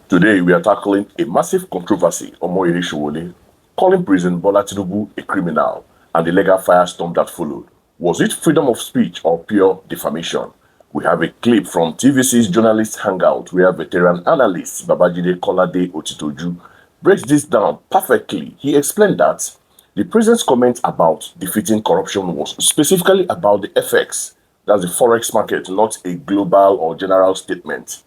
Today, we are tackling a massive controversy on Sowore, calling President Bola Tinubu a criminal, and the legal firestorm that followed. Was it freedom of speech or pure defamation? We have a clip from TVC's journalist Hangout, where veteran analyst Babajide Otitoju breaks this down perfectly. He explained that the president's comment about defeating corruption was specifically about the FX, that's the forex market, not a global or general statement,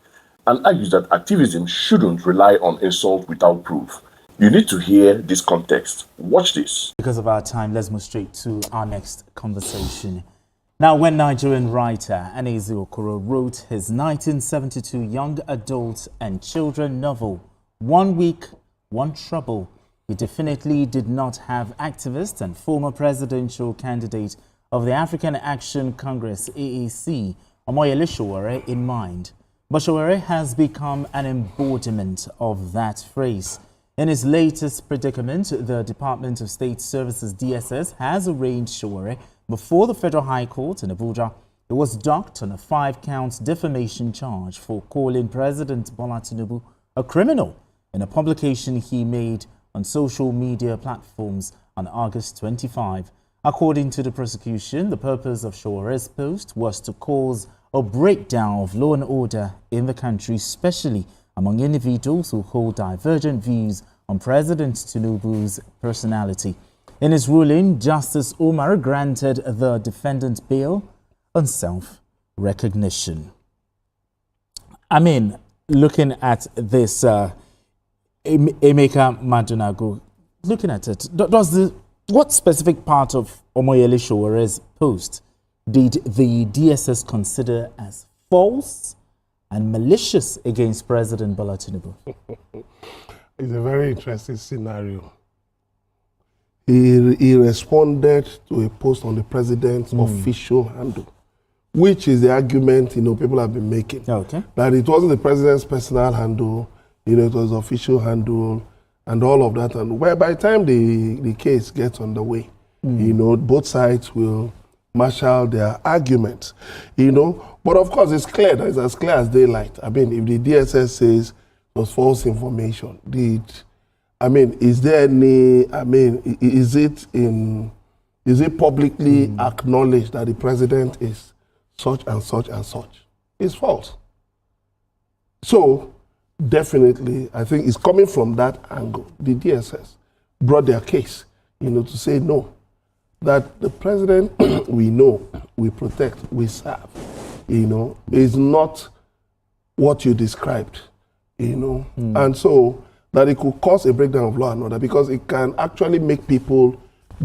and argues that activism shouldn't rely on insult without proof. You need to hear this context. Watch this. Because of our time, let's move straight to our next conversation. Now, when Nigerian writer Anaeze Okoro wrote his 1972 young adult and children novel, One Week, One Trouble, he definitely did not have activist and former presidential candidate of the African Action Congress, AAC, Omoyele Sowore, in mind. But Sowore has become an embodiment of that phrase. In his latest predicament, the Department of State Services, DSS, has arraigned Sowore before the Federal High Court in Abuja. He was docked on a 5-count defamation charge for calling President Bola Tinubu a criminal in a publication he made on social media platforms on August 25. According to the prosecution, the purpose of Sowore's post was to cause a breakdown of law and order in the country, especially among individuals who hold divergent views on President Tinubu's personality. In his ruling, Justice Umar granted the defendant bail on self-recognition. I mean, looking at this, Emeka Madunago, looking at it, what specific part of Omoyele Sowore's post did the DSS consider as false and malicious against President Bola Tinubu? It's a very interesting scenario. He responded to a post on the president's official handle, which is the argument people have been making. Okay. That it wasn't the president's personal handle, it was the official handle and all of that. And where by the time the case gets underway, both sides will marshal their arguments, But of course, it's clear, it's as clear as daylight. I mean, if the DSS says it was false information, is there any, is it publicly acknowledged that the president is such and such and such? It's false. So, definitely, I think it's coming from that angle. The DSS brought their case, to say no. That the president we know, we protect, we serve, is not what you described, And so that it could cause a breakdown of law and order because it can actually make people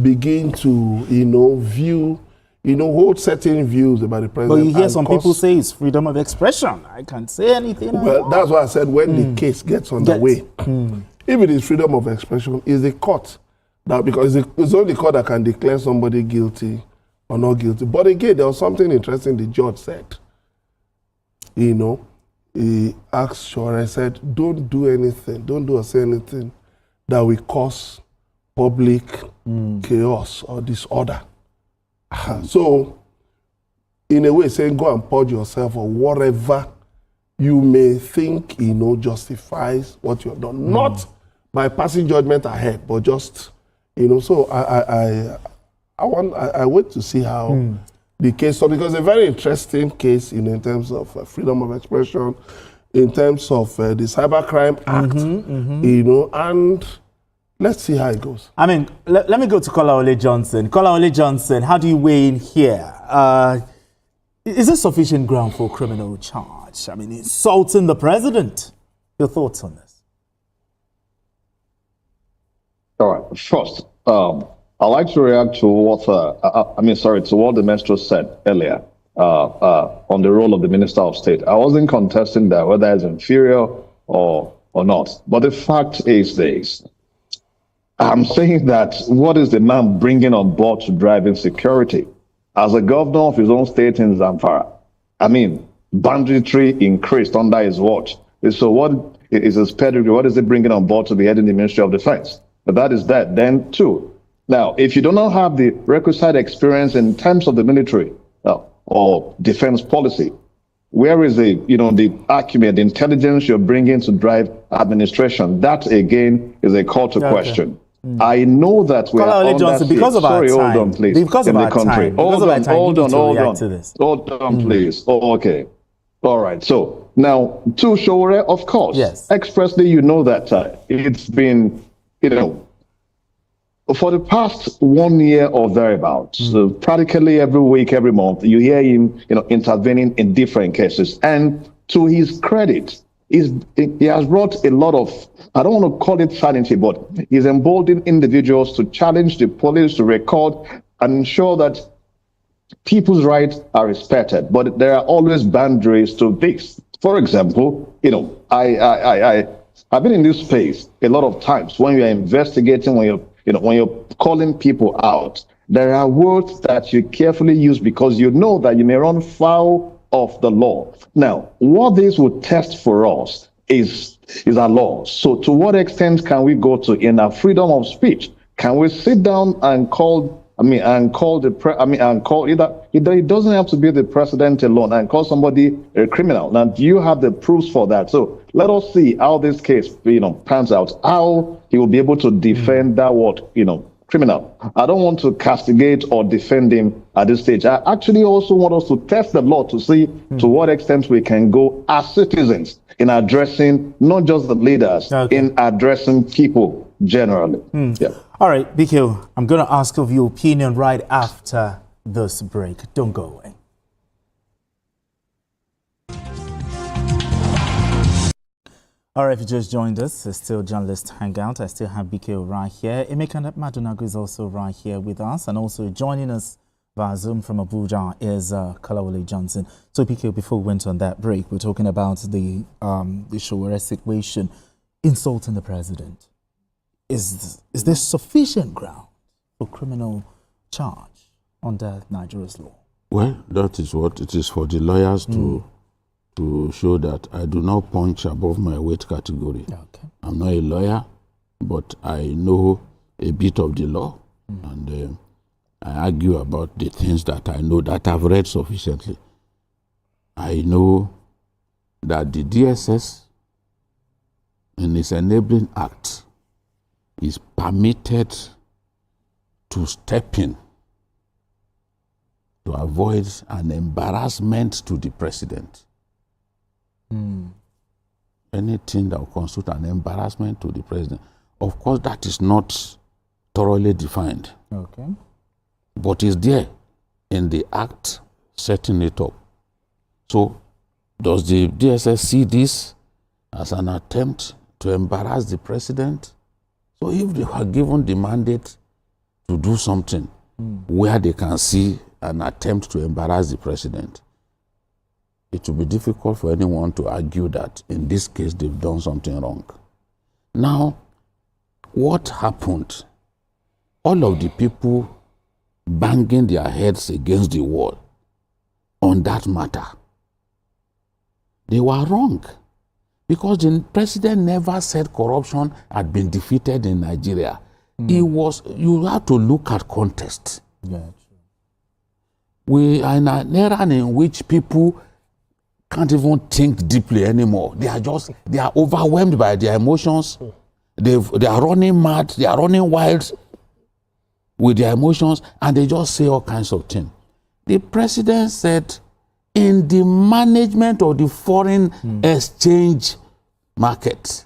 begin to, view, hold certain views about the president. But you hear some people say it's freedom of expression. I can't say anything. Well, that's why I said when the case gets underway, if it is freedom of expression, is the court. Now, because it's only the court that can declare somebody guilty or not guilty. But again, there was something interesting the judge said. He asked Sowore, said, don't do anything, don't do or say anything that will cause public chaos or disorder. So, in a way, saying go and purge yourself or whatever you may think, justifies what you have done. Not by passing judgment ahead, but just... so I wait to see how the case, because it's a very interesting case, in terms of freedom of expression, in terms of the Cybercrime Act, and let's see how it goes. I mean, let me go to Kolawole Johnson. Kolawole Johnson, how do you weigh in here? Is there sufficient ground for criminal charge? I mean, insulting the president. Your thoughts on this? All right. First, I'd like to react to what to what the minister said earlier on the role of the Minister of State. I wasn't contesting that whether it's inferior or not. But the fact is this: I'm saying that what is the man bringing on board to drive insecurity? As a governor of his own state in Zamfara, banditry increased under his watch. So what is his pedigree? What is he bringing on board to be heading the Ministry of Defense? But that is that. Then, two, now, if you do not have the requisite experience in terms of the military or defense policy, Where is the, the acumen, the intelligence you're bringing to drive administration? That again is a call to question. I know that we are on Johnson, that because of Sorry, our hold time, on, please. because of our time, Hold on, hold on, hold on. To this. Hold on, please. Oh, okay. All right. So now to Sowore, of course. Yes. Expressly, you know that it's been, for the past 1 year or thereabouts, so practically every week, every month, you hear him, intervening in different cases. And to his credit, he has brought a lot of, I don't want to call it sanity, but he's emboldened individuals to challenge the police, to record and ensure that people's rights are respected. But there are always boundaries to this. For example, I've been in this space a lot of times when you're investigating, when you're calling people out, there are words that you carefully use because you know that you may run foul of the law. Now, what this would test for us is our laws. So to what extent can we go to in our freedom of speech? Can we sit down and call it doesn't have to be the president alone and call somebody a criminal. Now, do you have the proofs for that? So let us see how this case, pans out, how he will be able to defend that word, criminal. I don't want to castigate or defend him at this stage. I actually also want us to test the law to see to what extent we can go as citizens in addressing not just the leaders, in addressing people generally. Yeah. All right, BQ, I'm going to ask of your opinion right after this break. Don't go away. All right, if you just joined us, it's still Journalist Hangout. I still have BQ right here. Emeka Madunagu is also right here with us. And also joining us via Zoom from Abuja is Kalawole Johnson. So, BQ, before we went on that break, we're talking about the Sowore situation, insulting the president. Is there sufficient ground for criminal charge under Nigeria's law? Well, that is what it is for the lawyers to show that I do not punch above my weight category. Okay. I'm not a lawyer, but I know a bit of the law, and I argue about the things that I know, that I've read sufficiently. I know that the DSS, in its enabling act, is permitted to step in to avoid an embarrassment to the president. Anything that will constitute an embarrassment to the president. Of course, that is not thoroughly defined. Okay. But it's there in the act setting it up. So, does the DSS see this as an attempt to embarrass the president? So if they are given the mandate to do something where they can see an attempt to embarrass the president, it will be difficult for anyone to argue that in this case they've done something wrong. Now, what happened? All of the people banging their heads against the wall on that matter, they were wrong. Because the president never said corruption had been defeated in Nigeria. You have to look at context. Yeah, true. We are in an era in which people can't even think deeply anymore. They are overwhelmed by their emotions. They are running mad, they are running wild with their emotions, and they just say all kinds of things. The president said, in the management of the foreign exchange market,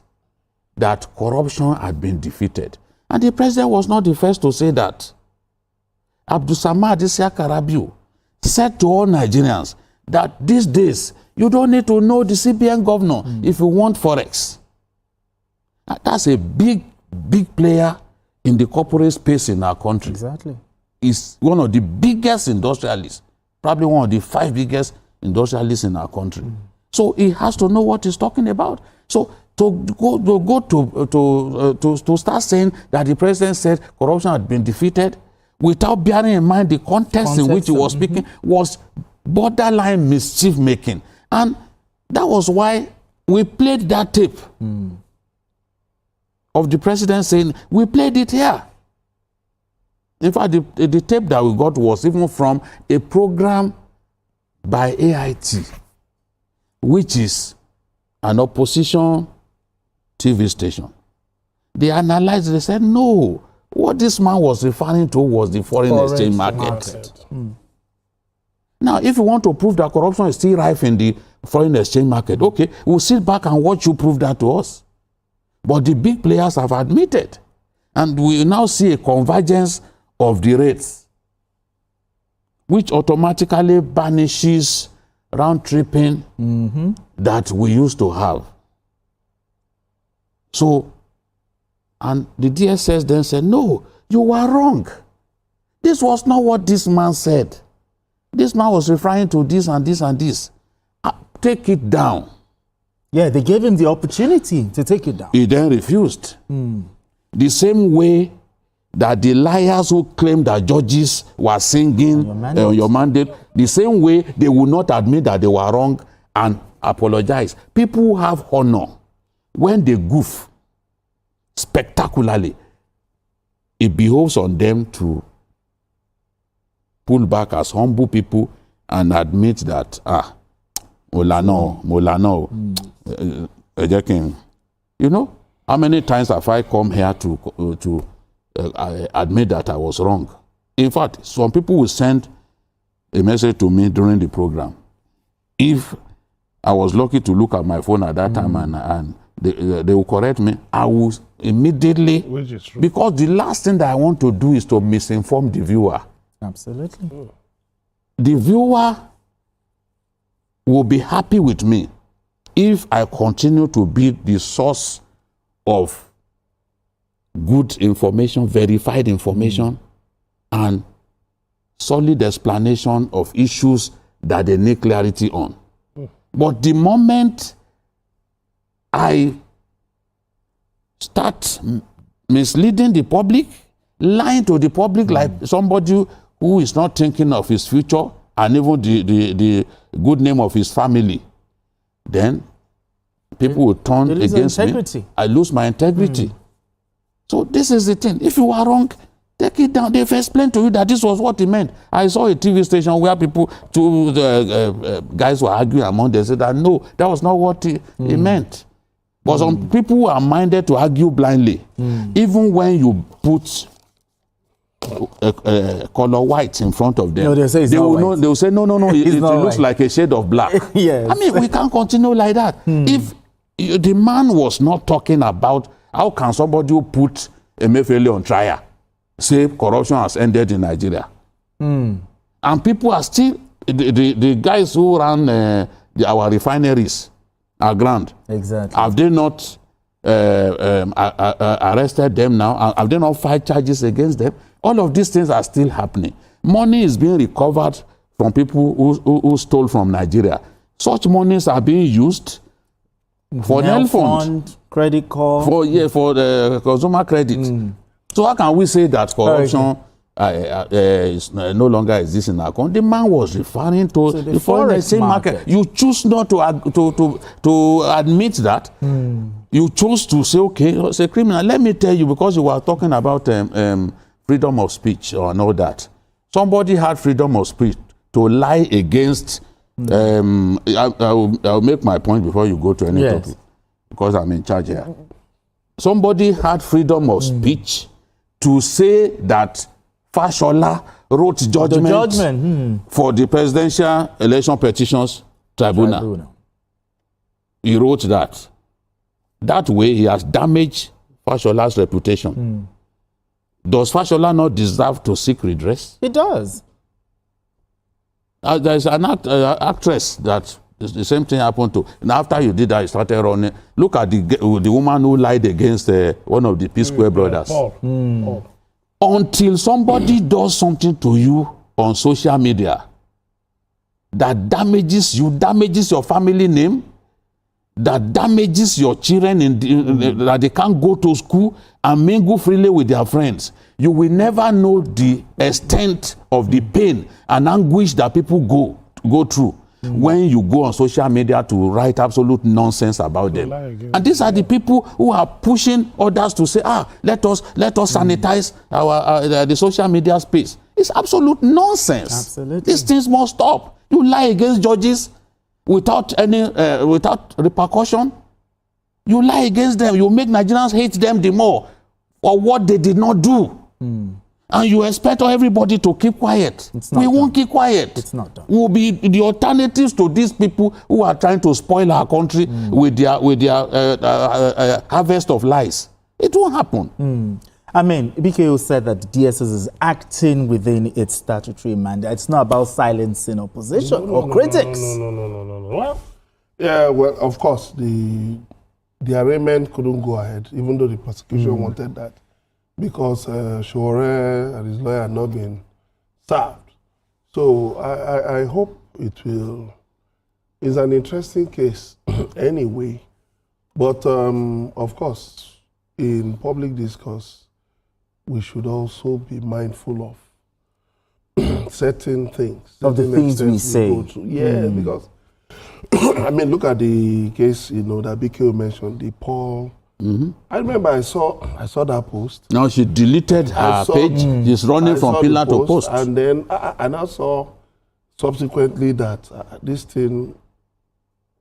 that corruption had been defeated. And the president was not the first to say that. Abdulsamad Isiaka Rabiu said to all Nigerians that these days, you don't need to know the CBN governor if you want Forex. That's a big player in the corporate space in our country. Exactly. He's one of the biggest industrialists, probably one of the 5 biggest industrialists in our country. So he has to know what he's talking about. So to start saying that the president said corruption had been defeated without bearing in mind the context in which he was speaking was borderline mischief making. And that was why we played that tape of the president saying, we played it here. In fact, the tape that we got was even from a program by AIT which is an opposition TV station. They analyzed, they said, no, what this man was referring to was the foreign exchange market. Now, if you want to prove that corruption is still rife in the foreign exchange market, okay, we'll sit back and watch you prove that to us. But the big players have admitted, and we now see a convergence of the rates, which automatically banishes round-tripping that we used to have. So, and the DSS then said, no, you were wrong. This was not what this man said. This man was referring to this and this and this. Take it down. Yeah, they gave him the opportunity to take it down. He then refused. The same way that the liars who claimed that judges were singing on your mandate, the same way they would not admit that they were wrong and apologize. People who have honor, when they goof spectacularly, it behoves on them to pull back as humble people and admit that, Molano, you know, how many times have I come here to admit that I was wrong? In fact, some people will send a message to me during the program. If I was lucky to look at my phone at that time and they will correct me, I will immediately, Which is true. because the last thing that I want to do is to misinform the viewer. Absolutely. The viewer will be happy with me if I continue to be the source of good information, verified information, and solid explanation of issues that they need clarity on. But the moment I start misleading the public, lying to the public like somebody who is not thinking of his future and even the good name of his family, then people will turn against me. I lose my integrity. So this is the thing. If you are wrong, take it down. They've explained to you that this was what he meant. I saw a TV station where people, guys were arguing among them, said that no, that was not what he meant. But some people who are minded to argue blindly, even when you put color white in front of them, No, they say it's not white. They will say, no, it looks like a shade of black. Yes. I mean, we can't continue like that. If the man was not talking about how can somebody who put Emefiele on trial say corruption has ended in Nigeria? And people are still, the guys who ran our refineries are grand. Exactly. Have they not arrested them now? Have they not filed charges against them? All of these things are still happening. Money is being recovered from people who stole from Nigeria. Such monies are being used for Nel Fund, credit card, for the consumer credit. So how can we say that corruption is no longer exists in our country? The man was referring to the foreign exchange market. You choose not to admit that. You chose to say, okay, it's a criminal. Let me tell you, because you were talking about freedom of speech and all that. Somebody had freedom of speech to lie against. I'll make my point before you go to any topic, because I'm in charge here. Somebody had freedom of speech to say that Fashola wrote judgment for the Presidential Election Petitions Tribunal. He wrote that. That way, he has damaged Fashola's reputation. Does Fashola not deserve to seek redress? It does. There's an actress that the same thing happened to. And after you did that, you started running. Look at the woman who lied against one of the P Square brothers. Paul. Until somebody does something to you on social media that damages you, damages your family name, that damages your children, that they can't go to school and mingle freely with their friends, you will never know the extent of the pain and anguish that people go through when you go on social media to write absolute nonsense about them. And these are the people who are pushing others to say, let us sanitize the social media space. It's absolute nonsense. Absolutely. These things must stop. You lie against judges. without any without repercussion. You lie against them. You make Nigerians hate them the more for what they did not do. And you expect everybody to keep quiet. We won't keep quiet. It's not done. We will be the alternatives to these people who are trying to spoil our country with their harvest of lies. It won't happen. I mean, BKO said that the DSS is acting within its statutory mandate. It's not about silencing opposition or critics. No. Well, yeah, well, of course, the arraignment couldn't go ahead, even though the prosecution wanted that, because Sowore and his lawyer had not been served. So I hope it will. It's an interesting case anyway, but of course, in public discourse, we should also be mindful of certain things. Of the things we say. Yeah, because, I mean, look at the case, that BKO mentioned, the Paul. I remember I saw that post. Now she deleted her page. She's running from pillar to post. And then I now saw subsequently that this thing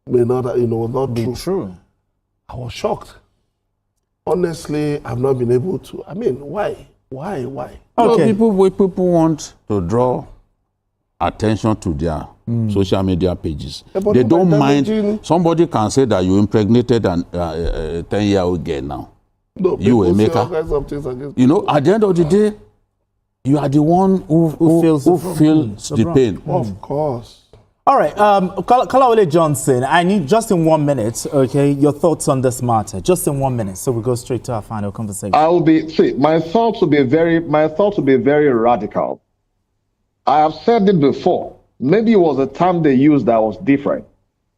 may not, was not true. I was shocked. Honestly, I've not been able to. I mean, why? Okay. People want to draw attention to their social media pages. Yeah, they don't mind. Somebody can say that you impregnated a 10-year-old girl now. No, you a maker. At the end of the day, you are the one who feels the pain. Of course. All right, Kolawole Johnson, I need just in 1 minute, okay, your thoughts on this matter, just in 1 minute, so we go straight to our final conversation. My thoughts will be very radical. I have said it before. Maybe it was a term they used that was different.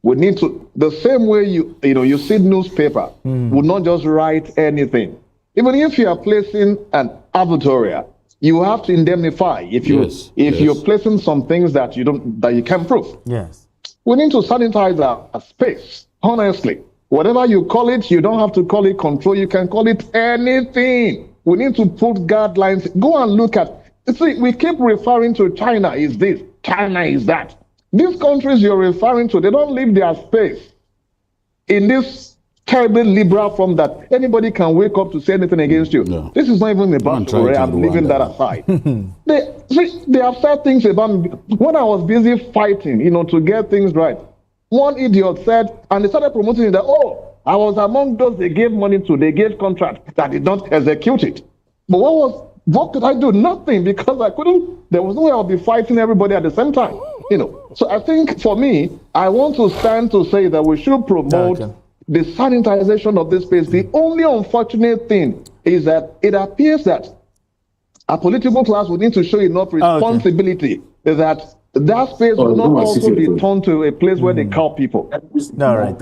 We need to, the same way you see newspaper, would not just write anything. Even if you are placing an advertorial, you have to indemnify if you're placing some things that you can't prove. Yes. We need to sanitize our space, honestly. Whatever you call it, you don't have to call it control. You can call it anything. We need to put guidelines. Go and look at. See, we keep referring to China is this, China is that. These countries you're referring to, they don't leave their space in this terribly liberal form that anybody can wake up to say anything against you. No. This is not even about Sowore. I'm leaving that aside. They have said things about me. When I was busy fighting, to get things right, one idiot said, and they started promoting it that, I was among those they gave money to, they gave contract that did not execute it. But what could I do? Nothing, because I couldn't, there was no way I'll be fighting everybody at the same time. So I think for me, I want to stand to say that we should promote the sanitization of this space. The only unfortunate thing is that it appears that a political class would need to show enough responsibility that space will not also be turned to a place where they call people. All right.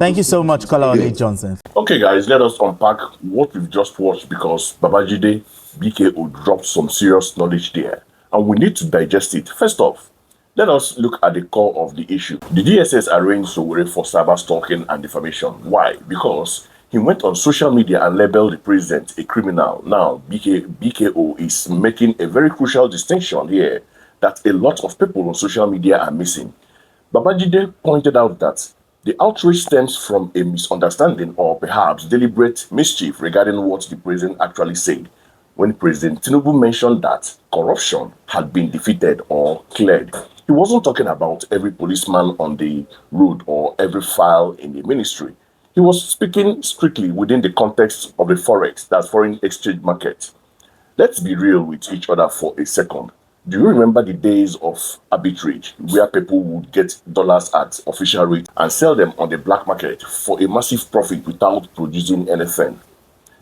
Thank you so much, Kolawole Johnson. Okay, guys, let us unpack what we've just watched, because Babajide, BKO dropped some serious knowledge there, and we need to digest it. First off, let us look at the core of the issue. The DSS arraigned Sowore for cyber stalking and defamation. Why? Because he went on social media and labeled the president a criminal. Now, BKO is making a very crucial distinction here that a lot of people on social media are missing. Babajide pointed out that the outrage stems from a misunderstanding or perhaps deliberate mischief regarding what the president actually said, when President Tinubu mentioned that corruption had been defeated or cleared. He wasn't talking about every policeman on the road or every file in the ministry. He was speaking strictly within the context of the forex, that's foreign exchange market. Let's be real with each other for a second. Do you remember the days of arbitrage, where people would get dollars at official rate and sell them on the black market for a massive profit without producing anything?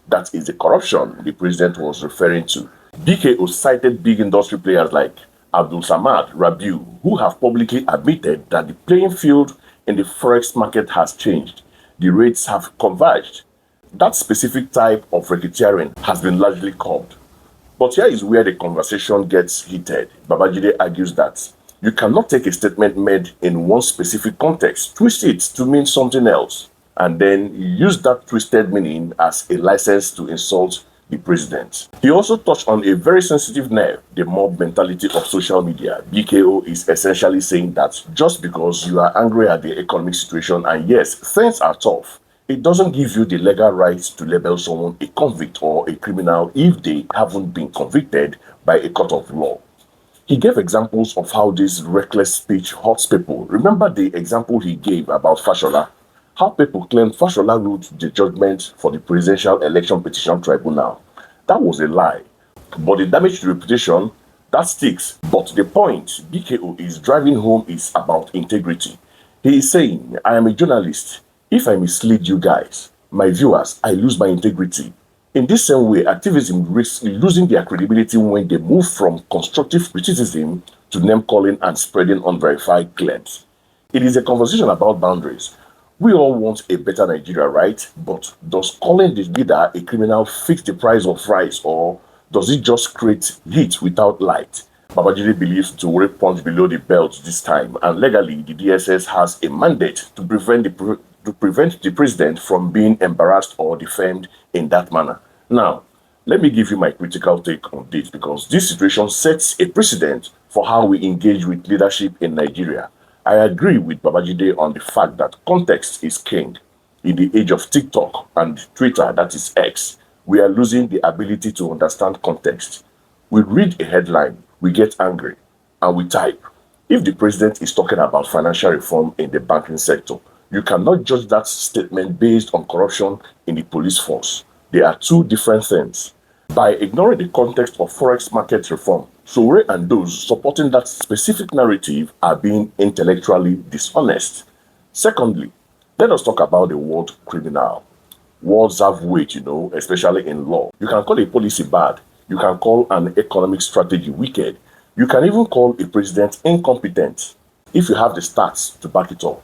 That is the corruption the president was referring to. BKO cited big industry players like Abdul Samad, Rabiu, who have publicly admitted that the playing field in the forex market has changed. The rates have converged. That specific type of racketeering has been largely curbed. But here is where the conversation gets heated. Babajide argues that you cannot take a statement made in one specific context, twist it to mean something else, and then use that twisted meaning as a license to insult the president. He also touched on a very sensitive nerve, the mob mentality of social media. BKO is essentially saying that just because you are angry at the economic situation and yes, things are tough, it doesn't give you the legal right to label someone a convict or a criminal if they haven't been convicted by a court of law. He gave examples of how this reckless speech hurts people. Remember the example he gave about Fashola? How people claim Fashola wrote the judgment for the Presidential Election Petition Tribunal. That was a lie. But the damage to reputation, that sticks. But the point BKO is driving home is about integrity. He is saying, I am a journalist. If I mislead you guys, my viewers, I lose my integrity. In this same way, activism risks losing their credibility when they move from constructive criticism to name-calling and spreading unverified claims. It is a conversation about boundaries. We all want a better Nigeria, right? But does calling the leader a criminal fix the price of rice, or does it just create heat without light? Babajide believes Sowore punched below the belt this time, and legally, the DSS has a mandate to prevent the president from being embarrassed or defamed in that manner. Now, let me give you my critical take on this, because this situation sets a precedent for how we engage with leadership in Nigeria. I agree with Babajide on the fact that context is king. In the age of TikTok and Twitter, that is X, we are losing the ability to understand context. We read a headline, we get angry, and we type. If the president is talking about financial reform in the banking sector, you cannot judge that statement based on corruption in the police force. They are two different things. By ignoring the context of forex market reform, Sowore and those supporting that specific narrative are being intellectually dishonest. Secondly, let us talk about the word criminal. Words have weight, especially in law. You can call a policy bad. You can call an economic strategy wicked. You can even call a president incompetent if you have the stats to back it up.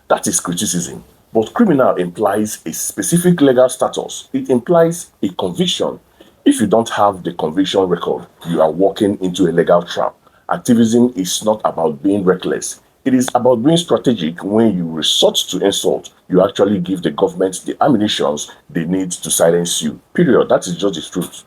That is criticism. But criminal implies a specific legal status. It implies a conviction. If you don't have the conviction record, you are walking into a legal trap. Activism is not about being reckless. It is about being strategic. When you resort to insult, you actually give the government the ammunition they need to silence you. Period. That is just the truth.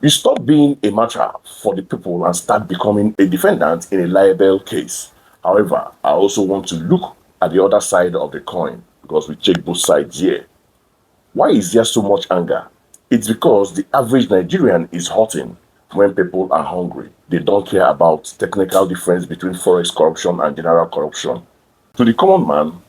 You stop being a martyr for the people and start becoming a defendant in a liable case. However, I also want to look at the other side of the coin, because we check both sides here. Why is there so much anger? It's because the average Nigerian is hurting when people are hungry. They don't care about technical difference between forex corruption and general corruption. To the common man,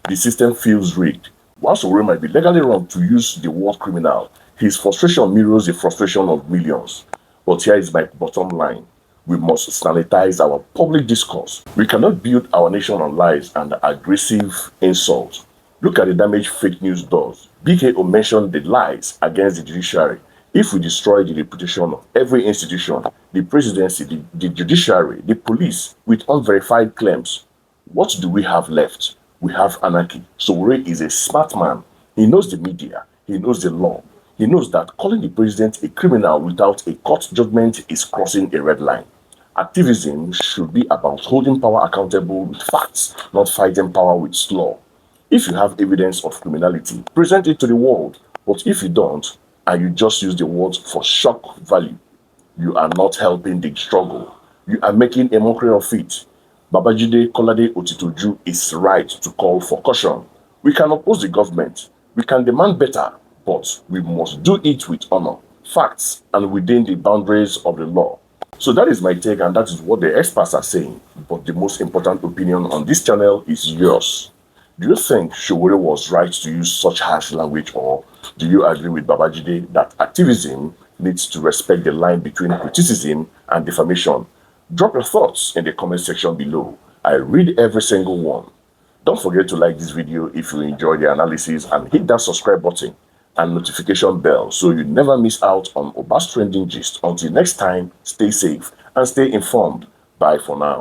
the system feels rigged. While Sowore might be legally wrong to use the word criminal, his frustration mirrors the frustration of millions. But here is my bottom line. We must sanitize our public discourse. We cannot build our nation on lies and aggressive insults. Look at the damage fake news does. BKO mentioned the lies against the judiciary. If we destroy the reputation of every institution, the presidency, the judiciary, the police, with unverified claims, what do we have left? We have anarchy. Sowore is a smart man. He knows the media. He knows the law. He knows that calling the president a criminal without a court judgment is crossing a red line. Activism should be about holding power accountable with facts, not fighting power with law. If you have evidence of criminality, present it to the world. But if you don't, and you just use the words for shock value, you are not helping the struggle. You are making a mockery of it. Babajide Otitoju is right to call for caution. We can oppose the government. We can demand better, but we must do it with honor, facts, and within the boundaries of the law. So that is my take, and that is what the experts are saying. But the most important opinion on this channel is yours. Do you think Sowore was right to use such harsh language, or do you agree with Babajide that activism needs to respect the line between criticism and defamation? Drop your thoughts in the comment section below. I read every single one. Don't forget to like this video if you enjoy the analysis, and hit that subscribe button and notification bell so you never miss out on Oba's trending gist. Until next time, stay safe and stay informed. Bye for now.